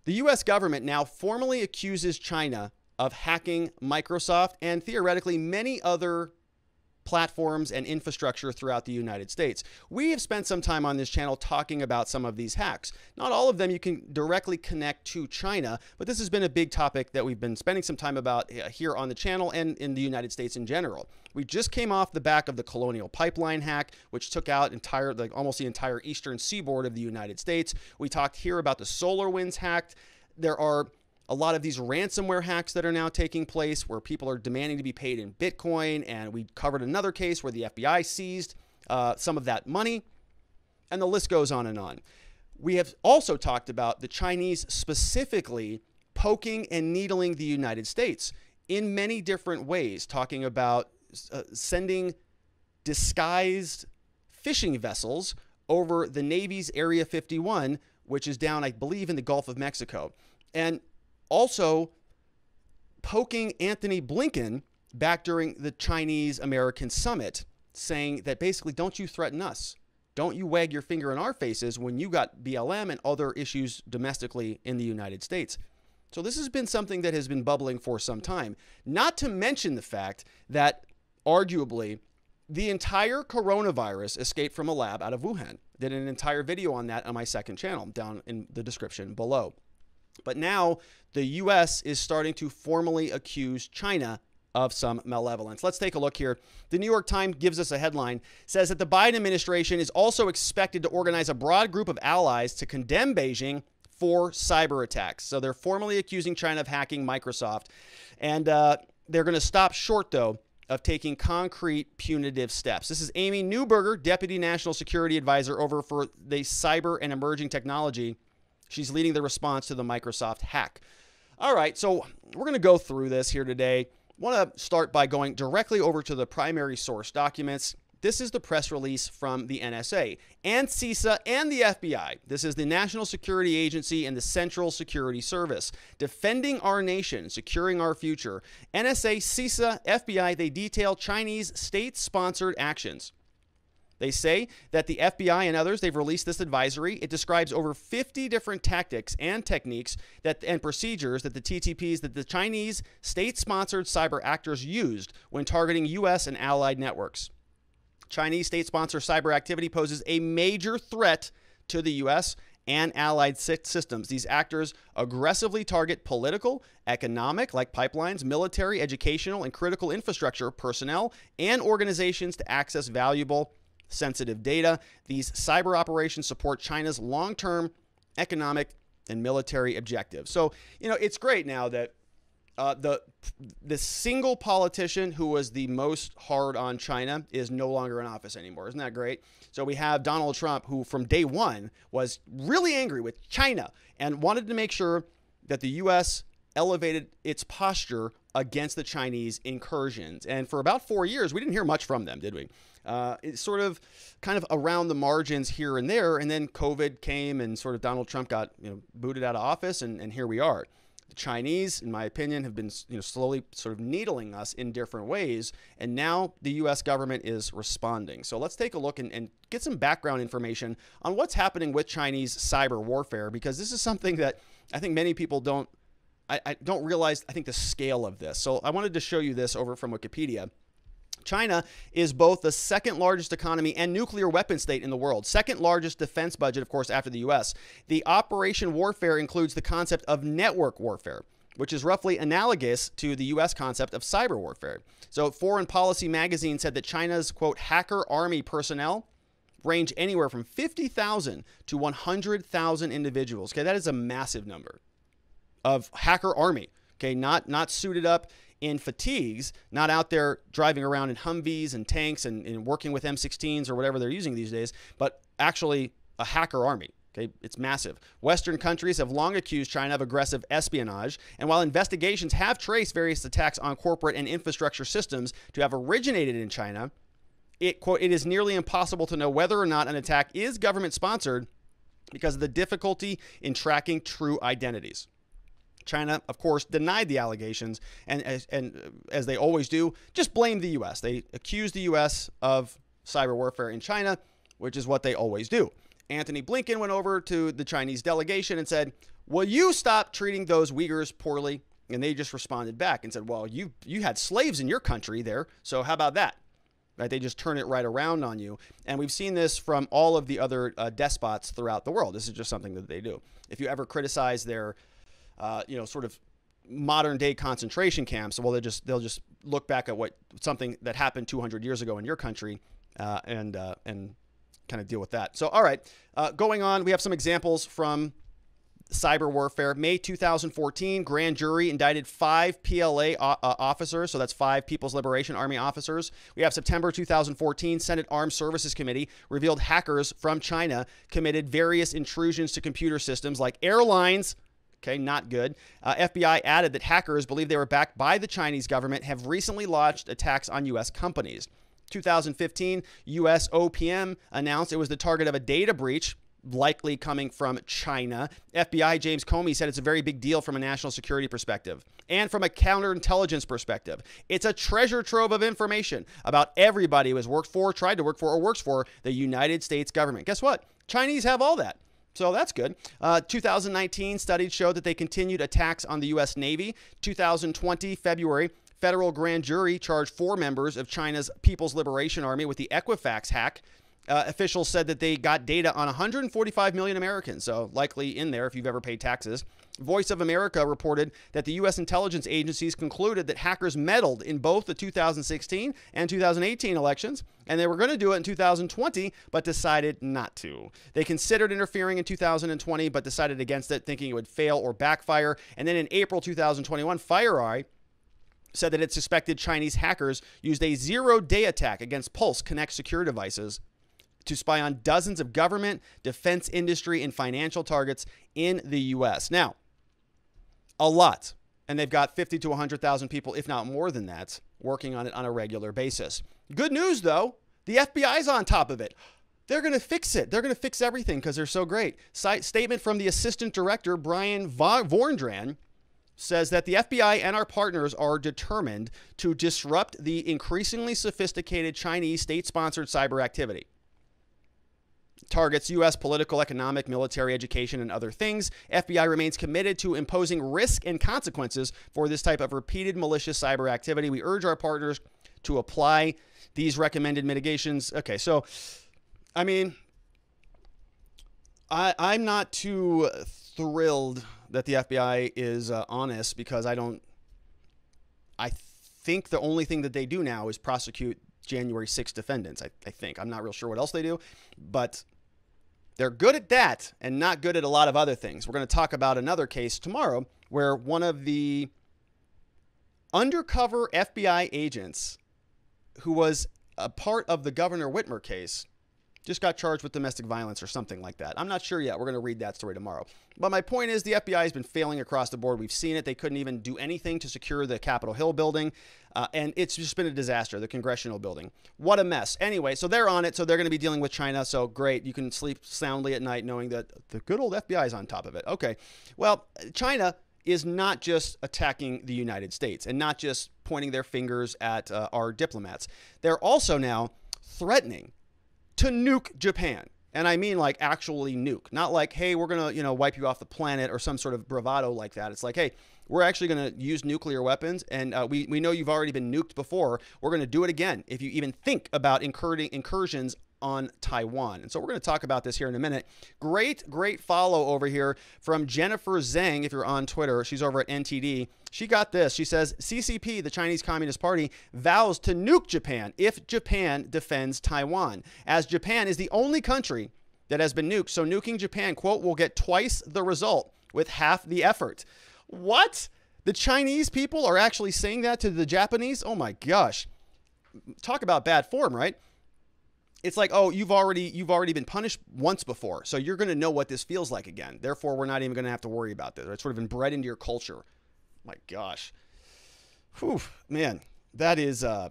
The U.S. government now formally accuses China of hacking Microsoft and theoretically many other platforms and infrastructure throughout the United States. We have spent some time on this channel talking about some of these hacks. Not all of them you can directly connect to China, but this has been a big topic that we've been spending some time about here on the channel and in the United States in general. We just came off the back of the Colonial Pipeline hack, which took out almost the entire eastern seaboard of the United States. We talked here about the SolarWinds hack. There are a lot of these ransomware hacks that are now taking place where people are demanding to be paid in Bitcoin. And we covered another case where the FBI seized some of that money. And the list goes on and on. We have also talked about the Chinese specifically poking and needling the United States in many different ways, talking about sending disguised fishing vessels over the Navy's Area 51, which is down, I believe, in the Gulf of Mexico. And also poking Anthony Blinken back during the Chinese-American summit, saying that basically, don't you threaten us. Don't you wag your finger in our faces when you got BLM and other issues domestically in the United States. So this has been something that has been bubbling for some time, not to mention the fact that arguably the entire coronavirus escaped from a lab out of Wuhan. Did an entire video on that on my second channel down in the description below. But now the U.S. is starting to formally accuse China of some malevolence. Let's take a look here. The New York Times gives us a headline, says that the Biden administration is also expected to organize a broad group of allies to condemn Beijing for cyber attacks. So they're formally accusing China of hacking Microsoft. And they're going to stop short, though, of taking concrete punitive steps. This is Amy Neuberger, Deputy National Security Advisor over for the Cyber and Emerging Technology. She's leading the response to the Microsoft hack. All right, so we're going to go through this here today. I want to start by going directly over to the primary source documents. This is the press release from the NSA and CISA and the FBI. This is the National Security Agency and the Central Security Service. Defending our nation, securing our future. NSA, CISA, FBI, they detail Chinese state-sponsored actions. They say that the FBI and others, they've released this advisory. It describes over 50 different tactics and techniques and procedures that the TTPs, that the Chinese state-sponsored cyber actors used when targeting U.S. and allied networks. Chinese state-sponsored cyber activity poses a major threat to the U.S. and allied systems. These actors aggressively target political, economic, like pipelines, military, educational, and critical infrastructure personnel and organizations to access valuable sensitive data. These cyber operations support China's long-term economic and military objectives. So, it's great now that the single politician who was the most hard on China is no longer in office anymore. Isn't that great? So we have Donald Trump, who from day one was really angry with China and wanted to make sure that the U.S. elevated its posture against the Chinese incursions. And for about 4 years, we didn't hear much from them, did we? It's sort of kind of around the margins here and there. And then COVID came and sort of Donald Trump got booted out of office. And here we are. The Chinese, in my opinion, have been slowly sort of needling us in different ways. And now the U.S. government is responding. So let's take a look and get some background information on what's happening with Chinese cyber warfare, because this is something that I think many people don't realize, I think, the scale of this. So I wanted to show you this over from Wikipedia. China is both the second largest economy and nuclear weapon state in the world. Second largest defense budget, of course, after the U.S. The operation warfare includes the concept of network warfare, which is roughly analogous to the U.S. concept of cyber warfare. So Foreign Policy magazine said that China's, quote, hacker army personnel range anywhere from 50,000 to 100,000 individuals. Okay, that is a massive number of hacker army. Okay, not suited up in fatigues, not out there driving around in Humvees and tanks and working with M16s or whatever they're using these days, but actually a hacker army. Okay, it's massive. Western countries have long accused China of aggressive espionage, and while investigations have traced various attacks on corporate and infrastructure systems to have originated in China, quote, it is nearly impossible to know whether or not an attack is government-sponsored because of the difficulty in tracking true identities. China, of course, denied the allegations, and as they always do, just blamed the U.S. They accused the U.S. of cyber warfare in China, which is what they always do. Anthony Blinken went over to the Chinese delegation and said, will you stop treating those Uyghurs poorly? And they just responded back and said, well, you had slaves in your country there, so how about that? Right? They just turn it right around on you. And we've seen this from all of the other despots throughout the world. This is just something that they do. If you ever criticize their, sort of modern day concentration camps, well, they'll just look back at something that happened 200 years ago in your country and kind of deal with that. So, all right, going on, we have some examples from cyber warfare. May 2014, grand jury indicted 5 PLA officers. So that's 5 People's Liberation Army officers. We have September 2014, Senate Armed Services Committee revealed hackers from China committed various intrusions to computer systems like airlines. Okay, not good. FBI added that hackers believe they were backed by the Chinese government have recently launched attacks on U.S. companies. 2015, U.S. OPM announced it was the target of a data breach, likely coming from China. FBI James Comey said it's a very big deal from a national security perspective and from a counterintelligence perspective. It's a treasure trove of information about everybody who has worked for, tried to work for, or works for the United States government. Guess what? Chinese have all that. So that's good. 2019 studies showed that they continued attacks on the U.S. Navy. 2020, February, federal grand jury charged 4 members of China's People's Liberation Army with the Equifax hack. Officials said that they got data on 145 million Americans, so likely in there if you've ever paid taxes. Voice of America reported that the U.S. intelligence agencies concluded that hackers meddled in both the 2016 and 2018 elections, and they were going to do it in 2020, but decided not to. They considered interfering in 2020, but decided against it, thinking it would fail or backfire. And then in April 2021, FireEye said that it suspected Chinese hackers used a zero-day attack against Pulse Connect secure devices to spy on dozens of government, defense industry, and financial targets in the U.S. Now, a lot. And they've got 50 to 100,000 people, if not more than that, working on it on a regular basis. Good news, though. The FBI's on top of it. They're going to fix it. They're going to fix everything because they're so great. Statement from the Assistant Director, Brian Vorndran, says that the FBI and our partners are determined to disrupt the increasingly sophisticated Chinese state-sponsored cyber activity. Targets U.S. political, economic, military, education, and other things. FBI remains committed to imposing risk and consequences for this type of repeated malicious cyber activity. We urge our partners to apply these recommended mitigations. Okay, so, I mean, I'm not too thrilled that the FBI is honest because I think the only thing that they do now is prosecute January 6th defendants. I think. I'm not real sure what else they do, but they're good at that and not good at a lot of other things. We're going to talk about another case tomorrow where one of the undercover FBI agents who was a part of the Governor Whitmer case just got charged with domestic violence or something like that. I'm not sure yet. We're going to read that story tomorrow. But my point is the FBI has been failing across the board. We've seen it. They couldn't even do anything to secure the Capitol Hill building. And it's just been a disaster, the Congressional building. What a mess. Anyway, so they're on it. So they're going to be dealing with China. So great. You can sleep soundly at night knowing that the good old FBI is on top of it. Okay. Well, China is not just attacking the United States and not just pointing their fingers at our diplomats. They're also now threatening to nuke Japan. And I mean like actually nuke, not like, hey, we're going to, wipe you off the planet or some sort of bravado like that. It's like, hey, we're actually going to use nuclear weapons. And we know you've already been nuked before. We're going to do it again if you even think about incursions on Taiwan. And so we're going to talk about this here in a minute. Great follow over here from Jennifer Zhang. If you're on Twitter, she's over at NTD. She got this. She says, CCP, the Chinese Communist Party, vows to nuke Japan if Japan defends Taiwan, as Japan is the only country that has been nuked. So nuking Japan, quote, will get twice the result with half the effort. What? The Chinese people are actually saying that to the Japanese? Oh my gosh. Talk about bad form, right? It's like, oh, you've already been punished once before, so you're going to know what this feels like again. Therefore, we're not even going to have to worry about this. It's sort of been bred into your culture. My gosh. Whew, man, that is a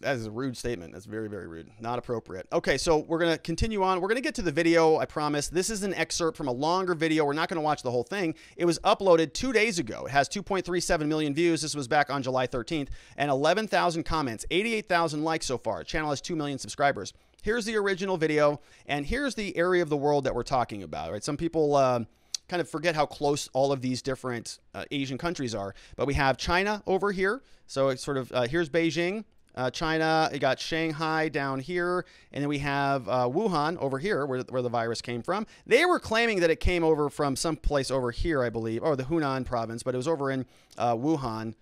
rude statement. That's very, very rude. Not appropriate. Okay, so we're going to continue on. We're going to get to the video, I promise. This is an excerpt from a longer video. We're not going to watch the whole thing. It was uploaded 2 days ago. It has 2.37 million views. This was back on July 13th. And 11,000 comments, 88,000 likes so far. The channel has 2 million subscribers. Here's the original video, and here's the area of the world that we're talking about. Right? Some people kind of forget how close all of these different Asian countries are. But we have China over here. So it's sort of, here's Beijing, China, you got Shanghai down here, and then we have Wuhan over here where the virus came from. They were claiming that it came over from some place over here, I believe, or the Hunan province, but it was over in Wuhan.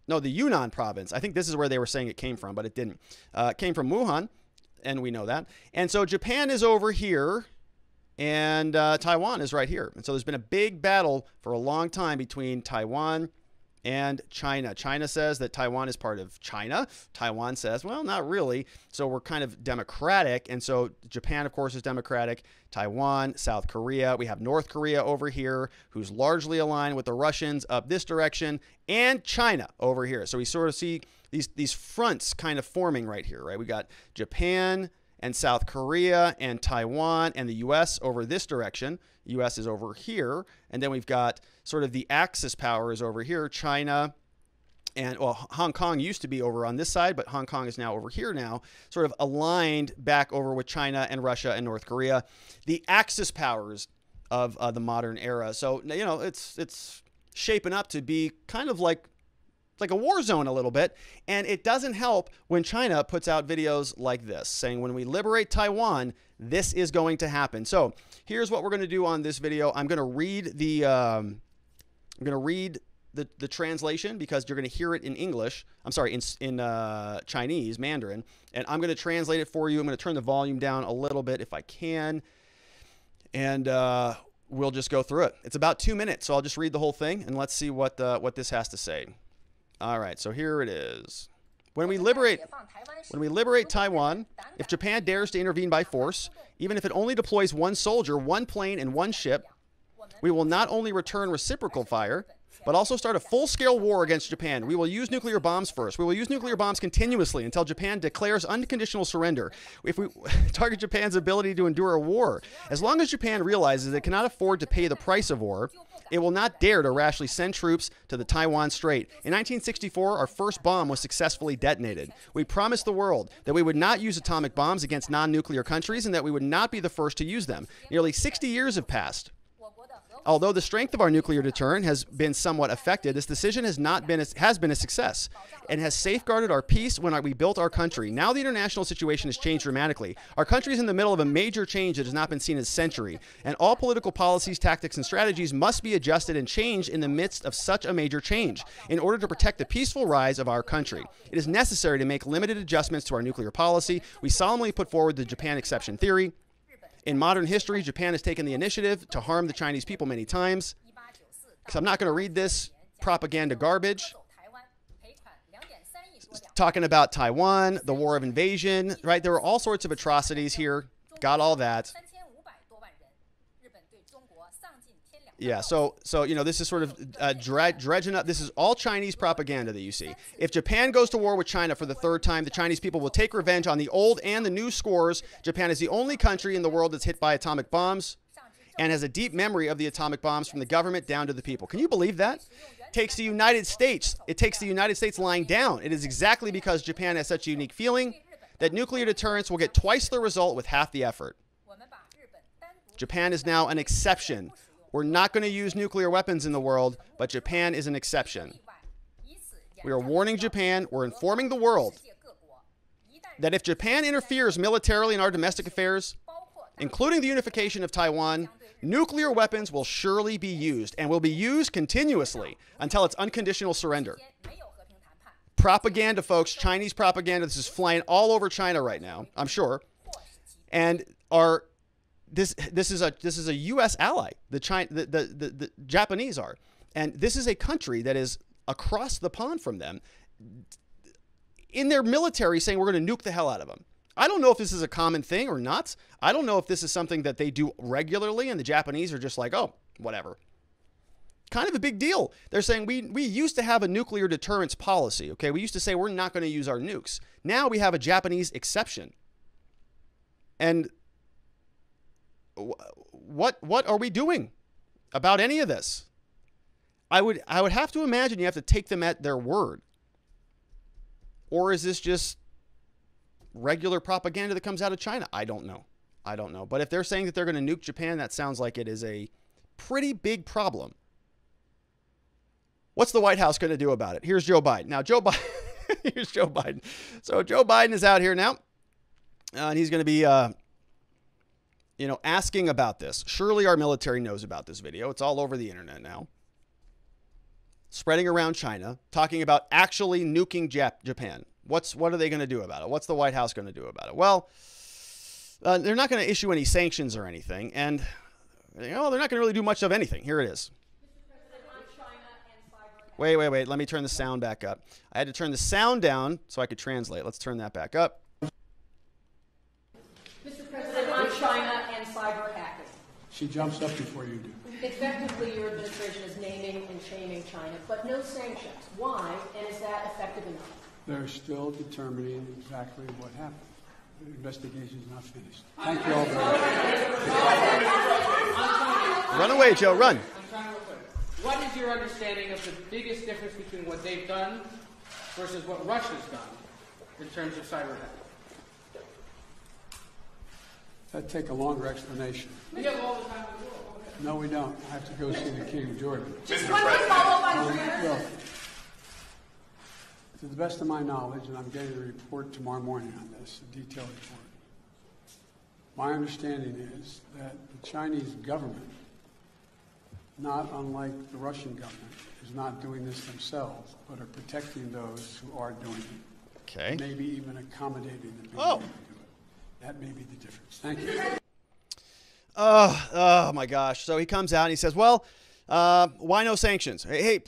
No, the Yunnan province. I think this is where they were saying it came from, but it didn't. It came from Wuhan, and we know that. And so Japan is over here, and Taiwan is right here. And so there's been a big battle for a long time between Taiwan and China. China says that Taiwan is part of China. Taiwan says, well, not really. So we're kind of democratic. And so Japan, of course, is democratic. Taiwan, South Korea. We have North Korea over here, who's largely aligned with the Russians up this direction, and China over here. So we sort of see these fronts kind of forming right here, right? We got Japan and South Korea and Taiwan and the U.S. over this direction. U.S. is over here. And then we've got sort of the Axis powers over here, China, and well, Hong Kong used to be over on this side, but Hong Kong is now over here now, sort of aligned back over with China and Russia and North Korea, the Axis powers of the modern era. So, you know, it's shaping up to be kind of like a war zone a little bit. And it doesn't help when China puts out videos like this saying, when we liberate Taiwan, this is going to happen. So here's what we're going to do on this video. I'm going to read the translation because you're going to hear it in English. I'm sorry, in Chinese, Mandarin. And I'm going to translate it for you. I'm going to turn the volume down a little bit if I can. And we'll just go through it. It's about 2 minutes, so I'll just read the whole thing and let's see what this has to say. All right, so here it is. When we liberate Taiwan, if Japan dares to intervene by force, even if it only deploys one soldier, one plane, and one ship, we will not only return reciprocal fire, but also start a full-scale war against Japan. We will use nuclear bombs first. We will use nuclear bombs continuously until Japan declares unconditional surrender. If we target Japan's ability to endure a war, as long as Japan realizes it cannot afford to pay the price of war, it will not dare to rashly send troops to the Taiwan Strait. In 1964, our first bomb was successfully detonated. We promised the world that we would not use atomic bombs against non-nuclear countries and that we would not be the first to use them. Nearly 60 years have passed. Although the strength of our nuclear deterrent has been somewhat affected, this decision has been a success and has safeguarded our peace when we built our country. Now the international situation has changed dramatically. Our country is in the middle of a major change that has not been seen in a century, and all political policies, tactics, and strategies must be adjusted and changed in the midst of such a major change in order to protect the peaceful rise of our country. It is necessary to make limited adjustments to our nuclear policy. We solemnly put forward the Japan exception theory. In modern history, Japan has taken the initiative to harm the Chinese people many times. Because I'm not going to read this propaganda garbage. Talking about Taiwan, the war of invasion, right? There were all sorts of atrocities here. Got all that. Yeah, so you know, this is sort of dredging up. This is all Chinese propaganda that you see. If Japan goes to war with China for the third time, the Chinese people will take revenge on the old and the new scores. Japan is the only country in the world that's hit by atomic bombs and has a deep memory of the atomic bombs from the government down to the people. Can you believe that? It takes the United States lying down. It is exactly because Japan has such a unique feeling that nuclear deterrence will get twice the result with half the effort. Japan is now an exception. We're not going to use nuclear weapons in the world, but Japan is an exception. We are warning Japan, we're informing the world that if Japan interferes militarily in our domestic affairs, including the unification of Taiwan, nuclear weapons will surely be used and will be used continuously until its unconditional surrender. Propaganda, folks, Chinese propaganda. This is flying all over China right now, I'm sure. And this is a U.S. ally. The Japanese are, and this is a country that is across the pond from them in their military, saying we're going to nuke the hell out of them. I don't know if this is a common thing or not. I don't know if this is something that they do regularly, and the Japanese are just like, oh, whatever. Kind of a big deal. They're saying we used to have a nuclear deterrence policy. Okay, we used to say we're not going to use our nukes. Now we have a Japanese exception, and what are we doing about any of this? I would have to imagine you have to take them at their word. Or is this just regular propaganda that comes out of China? I don't know. But if they're saying that they're going to nuke Japan, that sounds like it is a pretty big problem. What's the White House going to do about it? Here's Joe Biden. Now, Joe Biden, here's Joe Biden. So Joe Biden is out here now, and he's going to be, asking about this. Surely our military knows about this video. It's all over the internet now. Spreading around China, talking about actually nuking Japan. What are they going to do about it? What's the White House going to do about it? Well, they're not going to issue any sanctions or anything, and they're not going to really do much of anything. Here it is. Wait. Let me turn the sound back up. I had to turn the sound down so I could translate. Let's turn that back up. Mr. President, on China and cyber hacking. She jumps up before you do. Effectively, your administration is naming and shaming China, but no sanctions. Why? And is that effective enough? They're still determining exactly what happened. The investigation is not finished. Thank you all very much. Run away, Joe. Run. What is your understanding of the biggest difference between what they've done versus what Russia's done in terms of cyber hacking? That'd take a longer explanation. We have all the time in the world. Okay. No, we don't. I have to go see the King of Jordan. Just one more follow-up on Well, to the best of my knowledge, and I'm getting a report tomorrow morning on this, a detailed report, my understanding is that the Chinese government, not unlike the Russian government, is not doing this themselves, but are protecting those who are doing it. Okay. Maybe even accommodating the people who do it. That may be the difference. Thank you. Oh my gosh. So he comes out and he says, well, why no sanctions? Hey,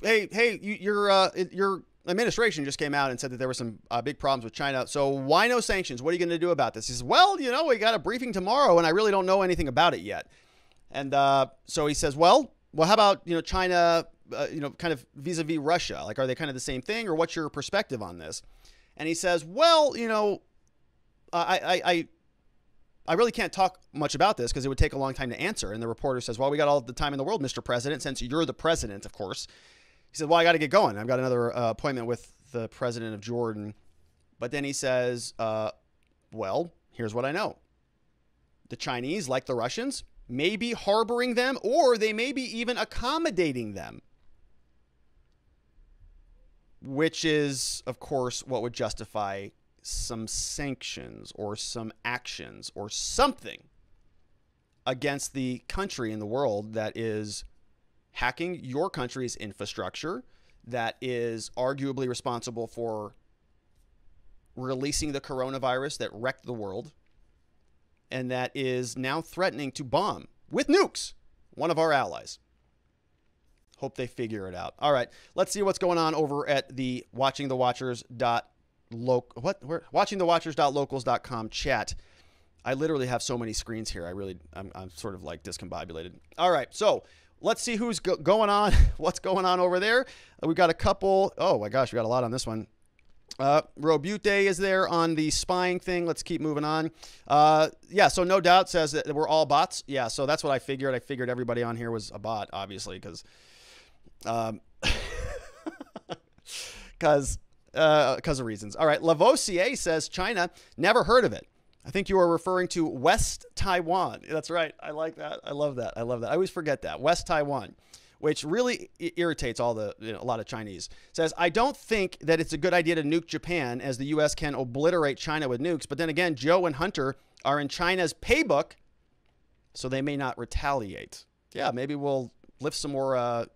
your administration just came out and said that there were some big problems with China. So why no sanctions? What are you going to do about this? He says, well, we got a briefing tomorrow and I really don't know anything about it yet. And so he says, well, how about, China, kind of vis-a-vis Russia? Like, are they kind of the same thing, or what's your perspective on this? And he says, well, I really can't talk much about this because it would take a long time to answer. And the reporter says, well, we got all the time in the world, Mr. President, since you're the president, of course. He said, well, I got to get going. I've got another appointment with the president of Jordan. But then he says, well, here's what I know. The Chinese, like the Russians, may be harboring them, or they may be even accommodating them, which is, of course, what would justify some sanctions or some actions or something against the country in the world that is hacking your country's infrastructure, that is arguably responsible for releasing the coronavirus that wrecked the world, and that is now threatening to bomb with nukes one of our allies. Hope they figure it out. All right, let's see what's going on over at the watchingthewatchers.locals.com chat. I literally have so many screens here. I'm sort of like discombobulated. All right, so let's see who's going on. What's going on over there? We've got a couple. Oh my gosh, we got a lot on this one. Robute is there on the spying thing. Let's keep moving on. Yeah, so No Doubt says that we're all bots. Yeah, so that's what I figured. I figured everybody on here was a bot, obviously, because of reasons. All right, Lavoisier says China, never heard of it. I think you are referring to West Taiwan. That's right. I like that. I love that. I always forget that. West Taiwan, which really irritates a lot of Chinese. Says, I don't think that it's a good idea to nuke Japan, as the U.S. can obliterate China with nukes. But then again, Joe and Hunter are in China's paybook, so they may not retaliate. Yeah, maybe we'll lift some more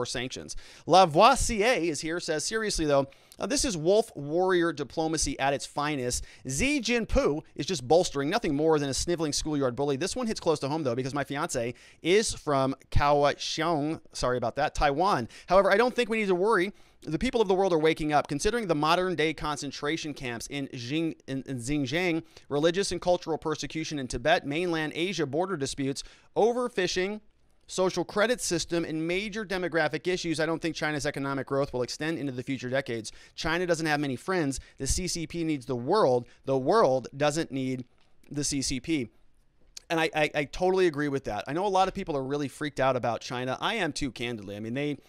sanctions. Lavoisier is here, says, seriously though, this is wolf warrior diplomacy at its finest. Xi Jinping is just bolstering, nothing more than a sniveling schoolyard bully. This one hits close to home, though, because my fiance is from Kaohsiung, sorry about that, Taiwan. However, I don't think we need to worry. The people of the world are waking up. Considering the modern-day concentration camps in Xinjiang, religious and cultural persecution in Tibet, mainland Asia border disputes, overfishing, social credit system, and major demographic issues, I don't think China's economic growth will extend into the future decades. China doesn't have many friends. The CCP needs the world. The world doesn't need the CCP. And I totally agree with that. I know a lot of people are really freaked out about China. I am too, candidly. I mean,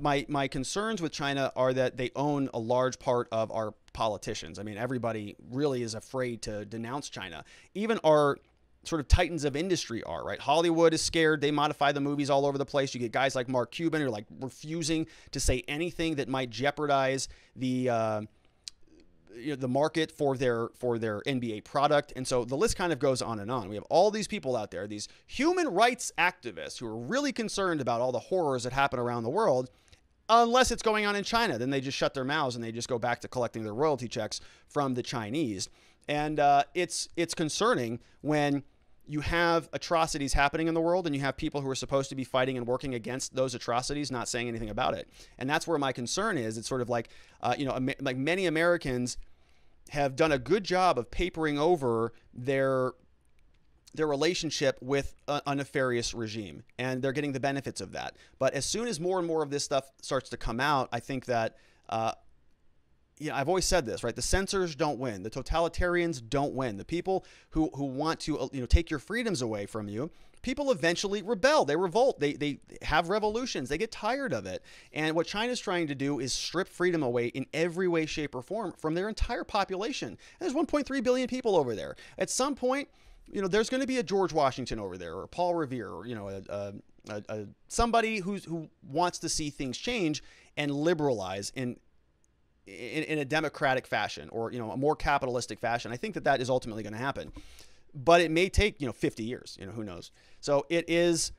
my concerns with China are that they own a large part of our politicians. I mean, everybody really is afraid to denounce China. Even our sort of titans of industry are, right? Hollywood is scared. They modify the movies all over the place. You get guys like Mark Cuban who are like refusing to say anything that might jeopardize the market for their NBA product. And so the list kind of goes on and on. We have all these people out there, these human rights activists who are really concerned about all the horrors that happen around the world, unless it's going on in China. Then they just shut their mouths and they just go back to collecting their royalty checks from the Chinese. And it's concerning when you have atrocities happening in the world and you have people who are supposed to be fighting and working against those atrocities not saying anything about it. And that's where my concern is. It's sort of like, like many Americans have done a good job of papering over their relationship with a nefarious regime, and they're getting the benefits of that. But as soon as more and more of this stuff starts to come out, I think that, I've always said this, right? The censors don't win. The totalitarians don't win. The people who want to, take your freedoms away from you, people eventually rebel. They revolt. They have revolutions. They get tired of it. And what China's trying to do is strip freedom away in every way, shape, or form from their entire population. And there's 1.3 billion people over there. At some point, there's going to be a George Washington over there, or Paul Revere, or somebody who wants to see things change and liberalize in a democratic fashion, or a more capitalistic fashion. I think that is ultimately going to happen, but it may take 50 years. Who knows? So it is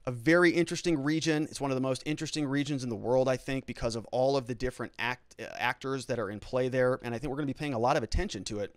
a very interesting region. It's one of the most interesting regions in the world, I think, because of all of the different actors that are in play there, and I think we're going to be paying a lot of attention to it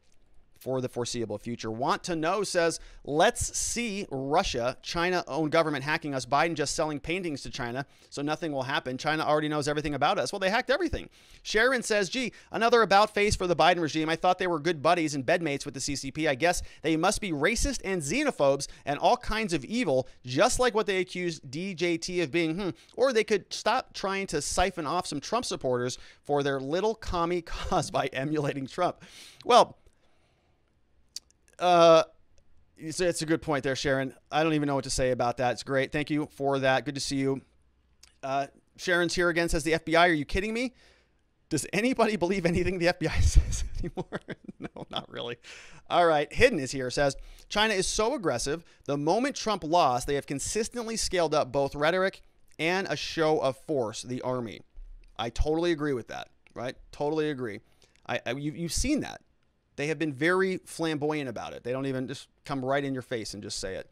for the foreseeable future. Want to Know says, let's see Russia, China-owned government hacking us. Biden just selling paintings to China, so nothing will happen. China already knows everything about us. Well, they hacked everything. Sharon says, gee, another about face for the Biden regime. I thought they were good buddies and bedmates with the CCP. I guess they must be racist and xenophobes and all kinds of evil, just like what they accused DJT of being. Or they could stop trying to siphon off some Trump supporters for their little commie cause by emulating Trump. Well, it's a good point there, Sharon. I don't even know what to say about that. It's great. Thank you for that. Good to see you. Sharon's here again, says the FBI. Are you kidding me? Does anybody believe anything the FBI says anymore? No, not really. All right. Hidden is here, says China is so aggressive. The moment Trump lost, they have consistently scaled up both rhetoric and a show of force, the army. I totally agree with that, right? Totally agree. You've seen that. They have been very flamboyant about it. They don't even just come right in your face and just say it.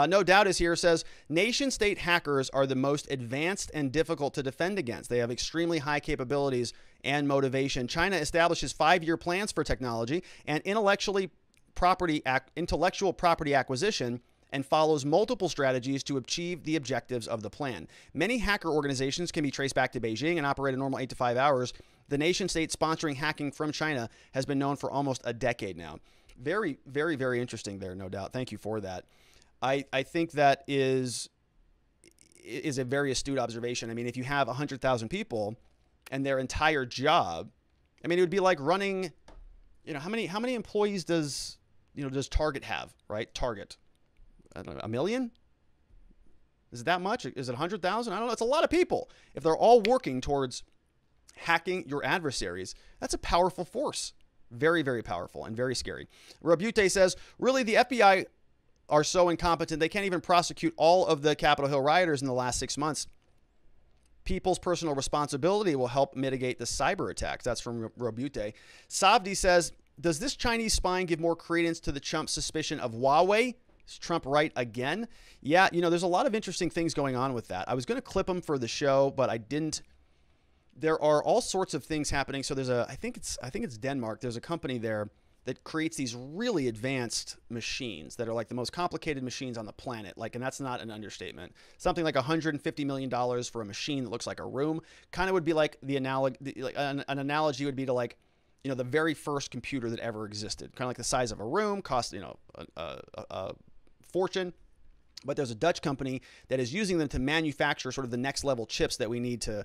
No Doubt is here, says, nation-state hackers are the most advanced and difficult to defend against. They have extremely high capabilities and motivation. China establishes 5-year plans for technology and intellectual property acquisition and follows multiple strategies to achieve the objectives of the plan. Many hacker organizations can be traced back to Beijing and operate a normal 8 to 5 hours. The nation state sponsoring hacking from China has been known for almost a decade now. Very, very, very interesting there, No Doubt. Thank you for that. I think that is a very astute observation. I mean, if you have 100,000 people and their entire job, I mean, it would be like running, how many employees does Target have, right? Target. I don't know, 1 million? Is it that much? Is it 100,000? I don't know. It's a lot of people. If they're all working towards hacking your adversaries, that's a powerful force. Very, very powerful and very scary. Rabute says, really, the FBI are so incompetent, they can't even prosecute all of the Capitol Hill rioters in the last 6 months. People's personal responsibility will help mitigate the cyber attacks. That's from Rabute. Savdi says, does this Chinese spying give more credence to the Trump suspicion of Huawei? Is Trump right again? Yeah, there's a lot of interesting things going on with that. I was going to clip them for the show, but I didn't. There are all sorts of things happening. So there's I think it's Denmark. There's a company there that creates these really advanced machines that are like the most complicated machines on the planet. And that's not an understatement. Something like $150 million for a machine that looks like a room kind of would be like an analogy would be to the very first computer that ever existed, kind of like the size of a room, cost, a fortune. But there's a Dutch company that is using them to manufacture sort of the next level chips that we need to,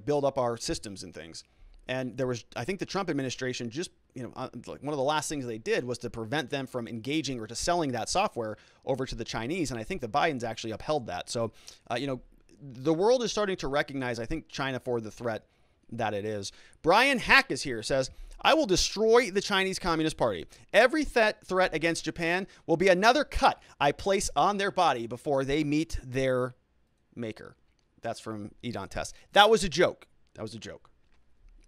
build up our systems and things. And I think the Trump administration just, one of the last things they did was to prevent them from engaging or to selling that software over to the Chinese. And I think the Bidens actually upheld that. So, the world is starting to recognize, I think, China for the threat that it is. Brian Hack is here, says, I will destroy the Chinese Communist Party. Every threat against Japan will be another cut I place on their body before they meet their maker. That's from Edon Test. That was a joke. That was a joke.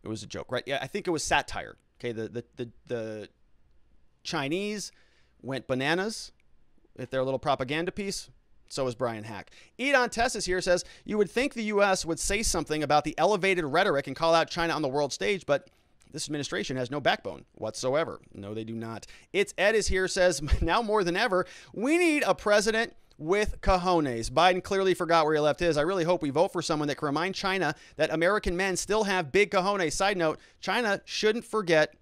It was a joke, right? Yeah, I think it was satire. Okay, the Chinese went bananas with their little propaganda piece. So is Brian Hack. Edon Tessis here says, you would think the U.S. would say something about the elevated rhetoric and call out China on the world stage, but this administration has no backbone whatsoever. No, they do not. It's Ed is here, says, now more than ever, we need a president with cojones. Biden clearly forgot where he left his. I really hope we vote for someone that can remind China that American men still have big cojones. Side note, China shouldn't forget.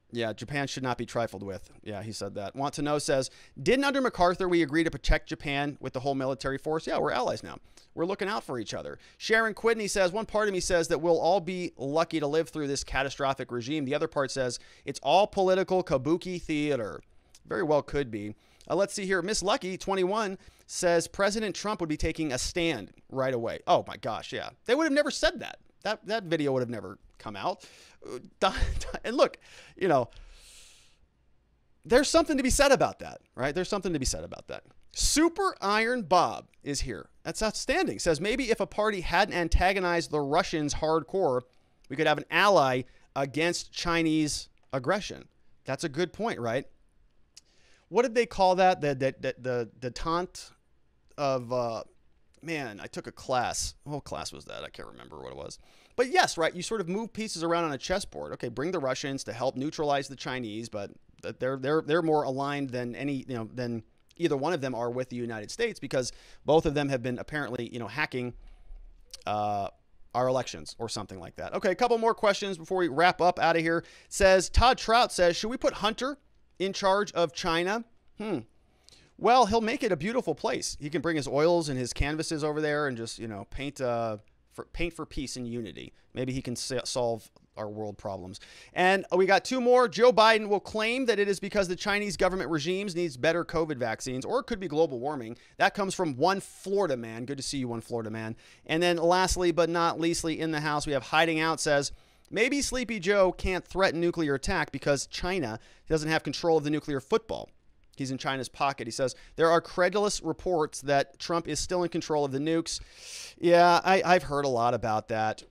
Yeah, Japan should not be trifled with. Yeah, he said that. Want to know says, didn't under MacArthur we agree to protect Japan with the whole military force? Yeah, we're allies now. We're looking out for each other. Sharon Quidney says, one part of me says that we'll all be lucky to live through this catastrophic regime. The other part says, it's all political kabuki theater. Very well could be. Let's see here. Miss Lucky, 21, says President Trump would be taking a stand right away. Oh, my gosh, yeah. They would have never said that. That video would have never come out. And look, you know, there's something to be said about that, right? There's something to be said about that. Super Iron Bob is here. That's outstanding. Says maybe if a party hadn't antagonized the Russians hardcore, we could have an ally against Chinese aggression. That's a good point, right? What did they call that? The taunt of, man, I took a class. What class was that? I can't remember what it was. But yes, right, you sort of move pieces around on a chessboard. Okay, bring the Russians to help neutralize the Chinese, but they're more aligned than than either one of them are with the United States, because both of them have been apparently, hacking our elections or something like that. Okay, a couple more questions before we wrap up out of here. Says Todd Trout says, should we put Hunter in charge of China? Well, he'll make it a beautiful place. He can bring his oils and his canvases over there and just, paint for peace and unity. Maybe he can solve our world problems. And we got two more. Joe Biden will claim that it is because the Chinese government regimes needs better COVID vaccines, or it could be global warming. That comes from One Florida Man. Good to see you, One Florida Man. And then lastly, but not leastly, in the house, we have Hiding Out says, maybe Sleepy Joe can't threaten nuclear attack because China doesn't have control of the nuclear football. He's in China's pocket. He says, there are credulous reports that Trump is still in control of the nukes. Yeah, I've heard a lot about that.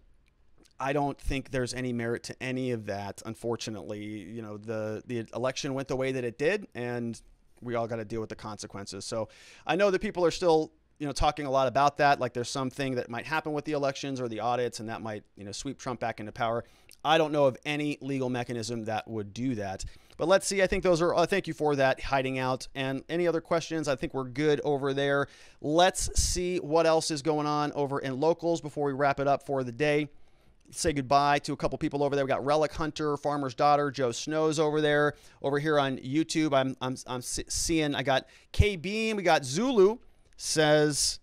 I don't think there's any merit to any of that. Unfortunately, the election went the way that it did, and we all got to deal with the consequences. So I know that people are still, talking a lot about that. Like there's something that might happen with the elections or the audits, and that might, sweep Trump back into power. I don't know of any legal mechanism that would do that. But let's see. I think those are, thank you for that, Hiding Out. And any other questions? I think we're good over there. Let's see what else is going on over in locals before we wrap it up for the day. Say goodbye to a couple people over there. We got Relic Hunter, Farmer's Daughter, Joe Snow's over there. Over here on YouTube, I'm seeing, I got K Beam. We got Zulu says,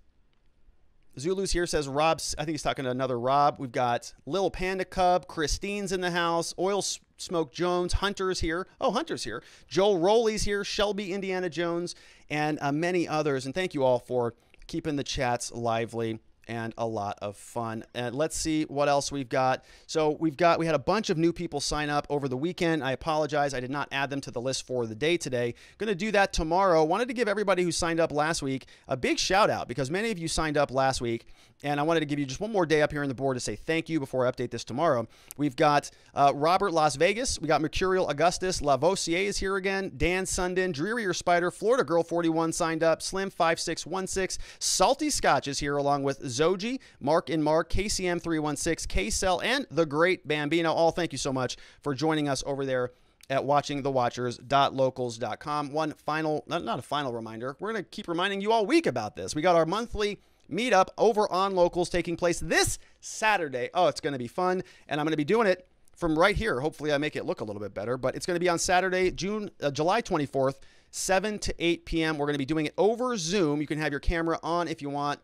Zulu's here, says Rob, I think he's talking to another Rob. We've got Lil Panda Cub, Christine's in the house, Oil Smoke Jones, Hunter's here. Oh, Hunter's here. Joel Rowley's here, Shelby Indiana Jones, and many others. And thank you all for keeping the chats lively and a lot of fun. And let's see what else we've got. So we had a bunch of new people sign up over the weekend. I apologize. I did not add them to the list for the day today. Going to do that tomorrow. Wanted to give everybody who signed up last week a big shout out, because many of you signed up last week, and I wanted to give you just one more day up here on the board to say thank you before I update this tomorrow. We've got Robert Las Vegas. We got Mercurial Augustus. Lavoisier is here again. Dan Sundin. Drearier Spider. Florida Girl 41 signed up. Slim 5616. Salty Scotch is here along with Zoji, Mark and Mark, KCM 316, K-Cell, and the Great Bambino. All thank you so much for joining us over there at watchingthewatchers.locals.com. One final, not a final reminder, we're going to keep reminding you all week about this. We got our monthly meetup over on Locals taking place this Saturday. Oh, it's going to be fun, and I'm going to be doing it from right here. Hopefully I make it look a little bit better, but it's going to be on Saturday, July 24th, 7 to 8 p.m. We're going to be doing it over Zoom. You can have your camera on if you want,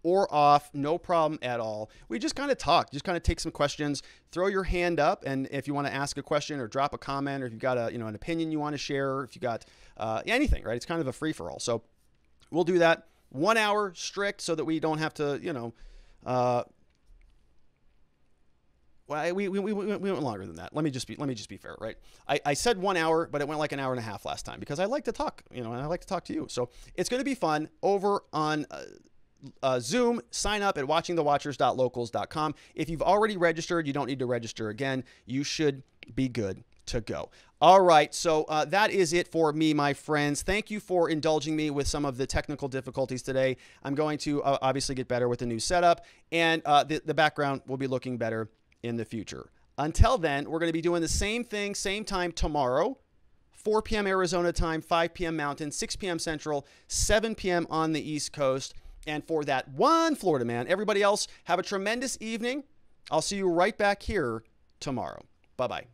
or off, no problem at all. We just kind of talk, just kind of take some questions, throw your hand up, and if you want to ask a question or drop a comment, or if you've got an opinion you want to share, if you got anything, right? It's kind of a free-for-all. So we'll do that 1 hour strict so that we don't have to, Well, we went longer than that. Let me just be fair, right? I said 1 hour, but it went like an hour and a half last time because I like to talk, and I like to talk to you. So it's going to be fun over on Zoom. Sign up at watchingthewatchers.locals.com. If you've already registered, you don't need to register again. You should be good to go. All right, so that is it for me, my friends. Thank you for indulging me with some of the technical difficulties today. I'm going to obviously get better with the new setup, and the background will be looking better in the future. Until then, we're going to be doing the same thing, same time tomorrow, 4 p.m. Arizona time, 5 p.m. Mountain, 6 p.m. Central, 7 p.m. on the East Coast. And for that one Florida man, everybody else, have a tremendous evening. I'll see you right back here tomorrow. Bye-bye.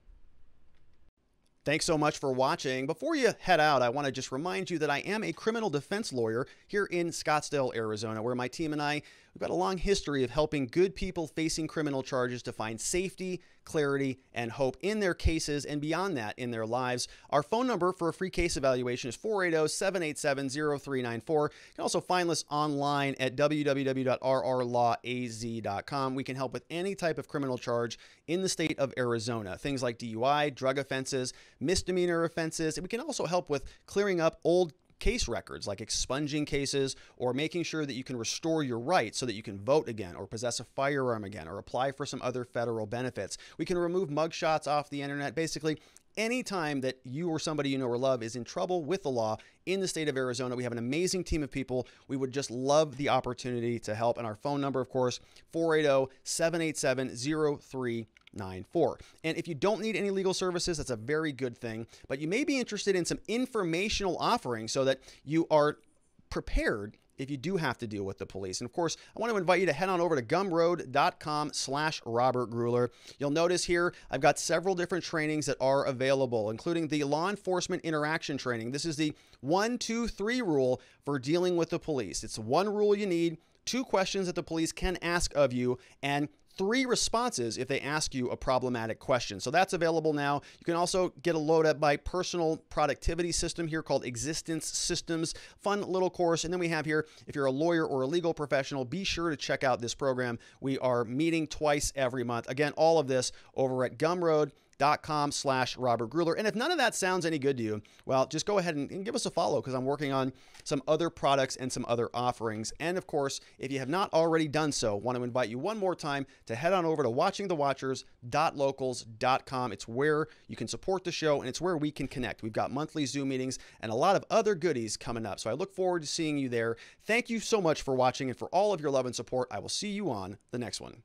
Thanks so much for watching. Before you head out, I want to just remind you that I am a criminal defense lawyer here in Scottsdale, Arizona, where my team and I, we've got a long history of helping good people facing criminal charges to find safety, clarity, and hope in their cases and beyond that in their lives. Our phone number for a free case evaluation is 480-787-0394. You can also find us online at www.rrlawaz.com. We can help with any type of criminal charge in the state of Arizona. Things like DUI, drug offenses, misdemeanor offenses. And we can also help with clearing up old case records, like expunging cases or making sure that you can restore your rights so that you can vote again or possess a firearm again or apply for some other federal benefits. We can remove mugshots off the internet. Basically, anytime that you or somebody you know or love is in trouble with the law in the state of Arizona, we have an amazing team of people. We would just love the opportunity to help. And our phone number, of course, 480-787-0394. And if you don't need any legal services, that's a very good thing, but you may be interested in some informational offerings so that you are prepared if you do have to deal with the police. And of course, I want to invite you to head on over to gumroad.com/Robert Gruler. You'll notice here, I've got several different trainings that are available, including the law enforcement interaction training. This is the 1, 2, 3 rule for dealing with the police. It's one rule you need, 2 questions that the police can ask of you, and 3 responses if they ask you a problematic question. So that's available now. You can also get a load at my personal productivity system here called Existence Systems. Fun little course. And then we have here, if you're a lawyer or a legal professional, be sure to check out this program. We are meeting twice every month. Again, all of this over at gumroad.com/Robert Gruler. And if none of that sounds any good to you, well, just go ahead and give us a follow because I'm working on some other products and some other offerings. And of course, if you have not already done so, I want to invite you one more time to head on over to watchingthewatchers.locals.com. It's where you can support the show and it's where we can connect. We've got monthly Zoom meetings and a lot of other goodies coming up. So I look forward to seeing you there. Thank you so much for watching and for all of your love and support. I will see you on the next one.